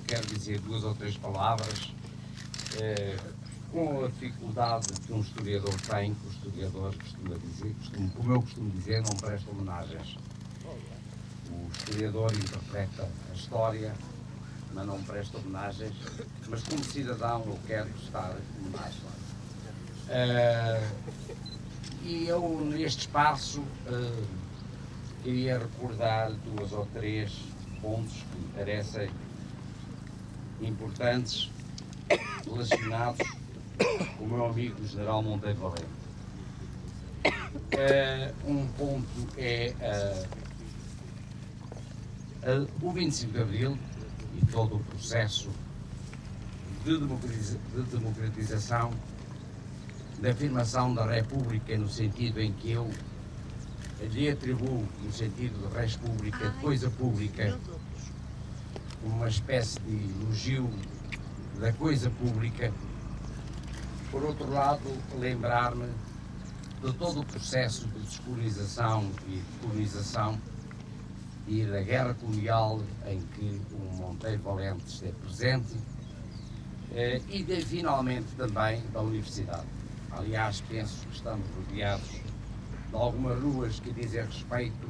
quero dizer duas ou três palavras com a dificuldade que um historiador tem, que o historiador costuma dizer, como eu costumo dizer, não presta homenagens. O historiador interpreta a história, mas não presta homenagens, mas como cidadão eu quero prestar homenagem. E eu, neste espaço, queria recordar duas ou três pontos que me parecem importantes relacionados com o meu amigo General Monteiro Valente. Um ponto é o 25 de Abril e todo o processo de democratização, da afirmação da República no sentido em que eu lhe atribuo, no sentido de res pública, de coisa pública, uma espécie de elogio da coisa pública. Por outro lado, lembrar-me de todo o processo de descolonização e de colonização e da guerra colonial em que o Monteiro Valente esteve presente e finalmente também da universidade. Aliás, penso que estamos rodeados de algumas ruas que dizem respeito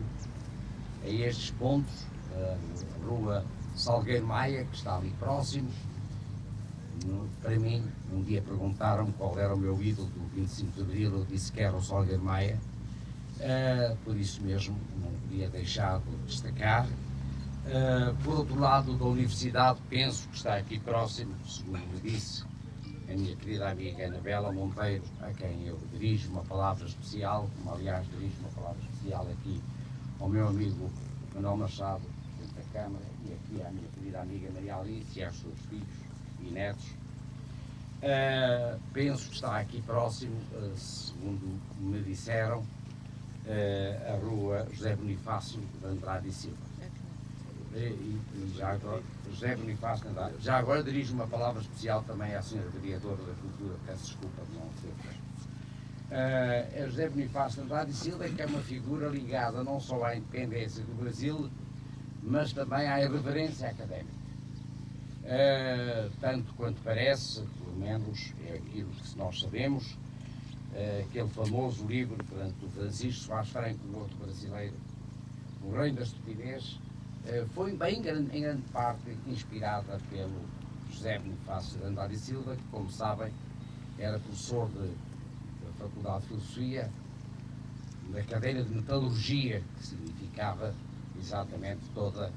a estes pontos. A rua Salgueiro Maia, que está ali próximo. Para mim, um dia perguntaram-me qual era o meu ídolo do 25 de Abril, eu disse que era o Salgueiro Maia. Por isso mesmo, não podia deixar de destacar. Por outro lado, da universidade, penso que está aqui próximo, segundo me disse a minha querida amiga Anabela Monteiro, a quem eu dirijo uma palavra especial, como aliás dirijo uma palavra especial aqui ao meu amigo Manuel Machado, presidente da Câmara, e aqui à minha querida amiga Maria Alice e aos seus filhos e netos. Penso que está aqui próximo, segundo me disseram, a rua José Bonifácio de Andrade e Silva. E já agora, José Bonifácio de Andrade. Já agora dirijo uma palavra especial também à senhora vereadora da Cultura, peço desculpa de não ter. É José Bonifácio de Andrade e Silva, que é uma figura ligada não só à independência do Brasil, mas também à irreverência académica. Tanto quanto parece, pelo menos é aquilo que nós sabemos, aquele famoso livro do Francisco Soares Franco, um outro brasileiro, O Reino da Estupidez, foi bem em grande parte inspirada pelo José Bonifácio de Andrade e Silva, que, como sabem, era professor da Faculdade de Filosofia, da cadeira de Metalurgia, que significava exatamente todos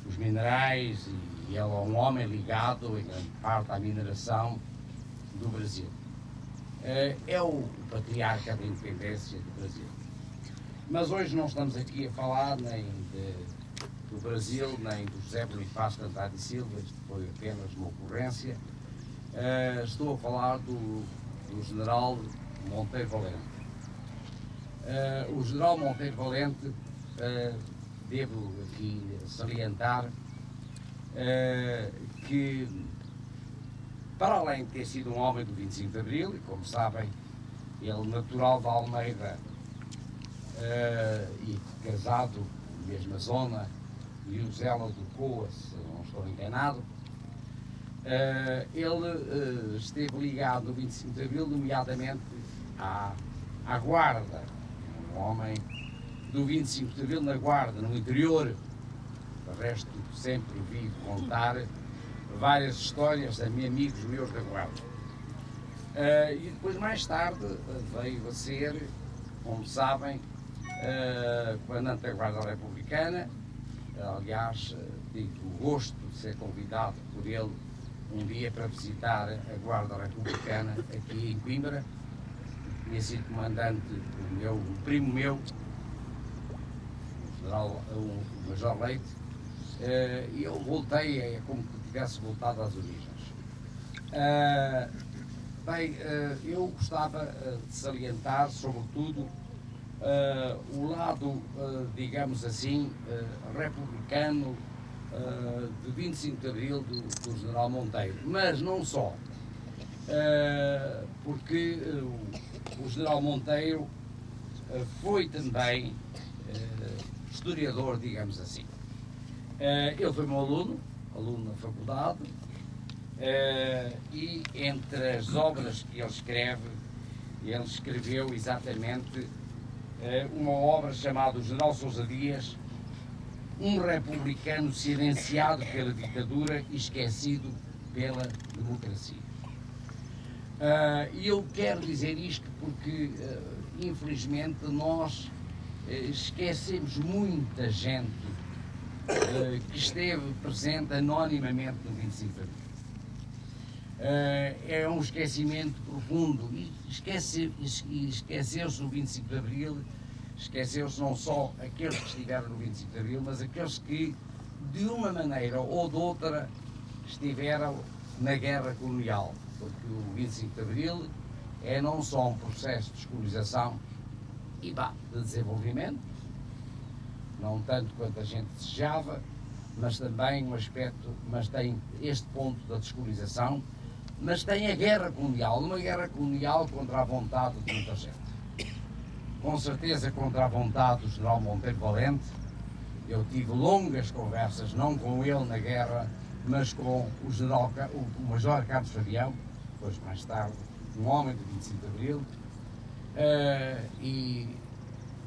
os minerais, e ele é um homem ligado em grande parte à mineração do Brasil. É o patriarca da independência do Brasil. Mas hoje não estamos aqui a falar nem do Brasil, nem do José Bonifácio de Andrade e Silva, isto foi apenas uma ocorrência. Estou a falar do general Monteiro Valente. O general Monteiro Valente, devo aqui salientar que, para além de ter sido um homem do 25 de Abril, e como sabem, ele natural de Almeida e casado na mesma zona, Liuzela do Coa, se não estou enganado, ele esteve ligado no 25 de Abril, nomeadamente à Guarda, um homem do 25 de Abril na Guarda, no interior. De resto, sempre vi contar várias histórias de amigos meus da Guarda. E depois, mais tarde, veio a ser, como sabem, comandante da Guarda Republicana. Aliás, tive o gosto de ser convidado por ele um dia para visitar a Guarda Republicana aqui em Coimbra. Tinha sido comandante um primo meu, o Major Leite, e eu voltei, é como se tivesse voltado às origens. Eu gostava de salientar, sobretudo, o lado, digamos assim, republicano de 25 de Abril do general Monteiro, mas não só, porque o general Monteiro foi também historiador, digamos assim. Ele foi meu aluno, aluno na faculdade, e entre as obras que ele escreveu exatamente uma obra chamada O General Sousa Dias, um republicano silenciado pela ditadura e esquecido pela democracia. E eu quero dizer isto porque, infelizmente, nós esquecemos muita gente que esteve presente anonimamente no 25 de Abril. É um esquecimento profundo e esqueceu-se no 25 de Abril, esqueceu-se não só aqueles que estiveram no 25 de Abril, mas aqueles que, de uma maneira ou de outra, estiveram na guerra colonial, porque o 25 de Abril é não só um processo de descolonização e de desenvolvimento, não tanto quanto a gente desejava, mas também um aspecto, mas tem este ponto da descolonização, mas tem a guerra colonial, uma guerra colonial contra a vontade de muita gente. Com certeza contra a vontade do general Monteiro Valente. Eu tive longas conversas, não com ele na guerra, mas com o Major Carlos Fabião, depois mais tarde, um homem do 25 de Abril, e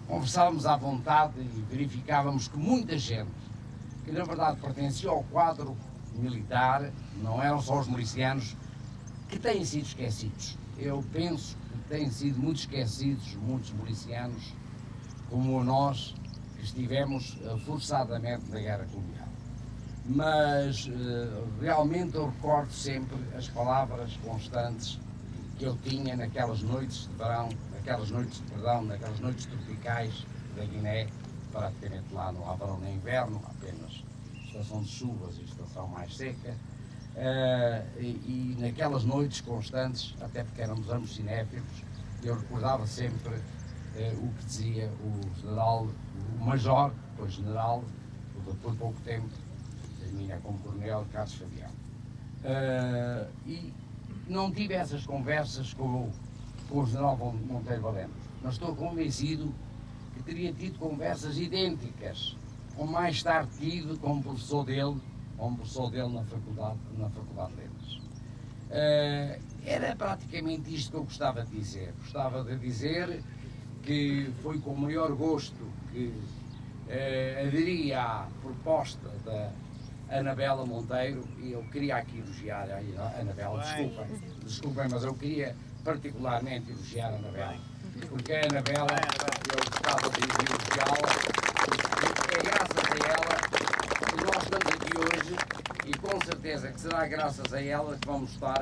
conversávamos à vontade e verificávamos que muita gente, que na verdade pertencia ao quadro militar, não eram só os milicianos, que têm sido esquecidos. Eu penso que têm sido muito esquecidos, muitos milicianos, como nós, que estivemos forçadamente na guerra colonial. Mas realmente eu recordo sempre as palavras constantes que eu tinha naquelas noites de verão, naquelas noites tropicais da Guiné, praticamente lá no Avarão no inverno, apenas estação de chuvas e estação mais seca, e naquelas noites constantes, até porque éramos ambos cinéfilos, eu recordava sempre o que dizia o general, o major, depois general, depois de pouco tempo, termina como coronel, Carlos Fabião. E não tive essas conversas com o general Monteiro Valente, mas estou convencido que teria tido conversas idênticas, ou mais tarde tido com um professor dele na Faculdade de Letras. Era praticamente isto que eu gostava de dizer. Gostava de dizer que foi com o maior gosto que aderi à proposta da Anabela Monteiro, e eu queria aqui elogiar a Anabela, desculpem, mas eu queria particularmente elogiar a Anabela, porque a Anabela, eu gostava de elogiá-la, porque é graças a ela que nós estamos aqui hoje, e com certeza que será graças a ela que vamos estar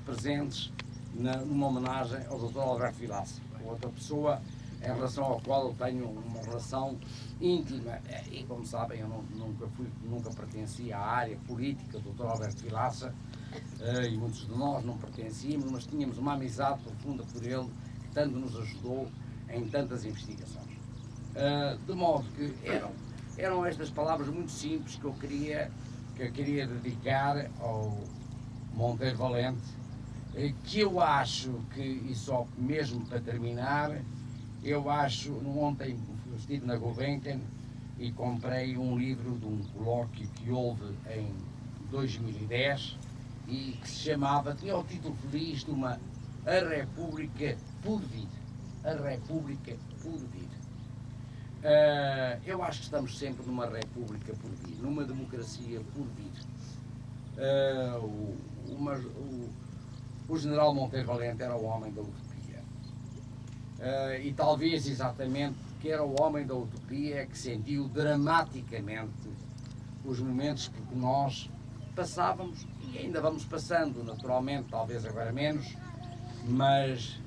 presentes numa homenagem ao Dr. Alberto Vilaça, outra pessoa em relação ao qual eu tenho uma relação íntima, e como sabem, eu nunca pertenci à área política do Dr. Alberto Vilaça, e muitos de nós não pertencíamos, mas tínhamos uma amizade profunda por ele, que tanto nos ajudou em tantas investigações. De modo que eram estas palavras muito simples que eu queria dedicar ao Monteiro Valente, que eu acho que, e só mesmo para terminar, eu acho, ontem eu estive na Gulbenkian e comprei um livro de um colóquio que houve em 2010 e que se chamava, tinha o título feliz de A República por Vir. A República por Vir. Eu acho que estamos sempre numa república por vir, numa democracia por vir. O general Monteiro Valente era o homem da utopia. E talvez exatamente que era o homem da utopia que sentiu dramaticamente os momentos que nós passávamos e ainda vamos passando, naturalmente, talvez agora menos, mas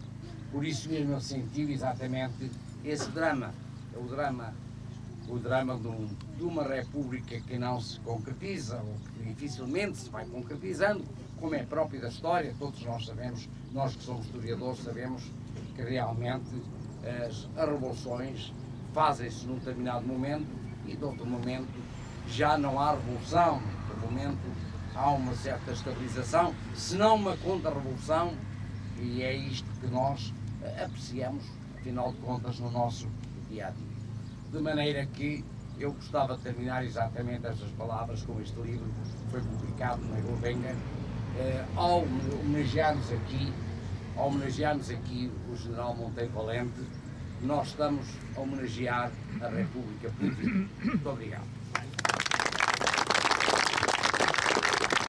por isso mesmo eu senti exatamente esse drama. O drama de uma república que não se concretiza, ou que dificilmente se vai concretizando, como é próprio da história. Todos nós sabemos, nós que somos historiadores, sabemos que realmente as revoluções fazem-se num determinado momento e de outro momento já não há revolução, de momento há uma certa estabilização, se não uma contra-revolução, e é isto que nós apreciamos, afinal de contas, no nosso dia-a-dia. De maneira que eu gostava de terminar exatamente estas palavras com este livro que foi publicado na Gulbenkian, ao homenagearmos aqui o general Monteiro Valente. Nós estamos a homenagear a República Política. Muito obrigado.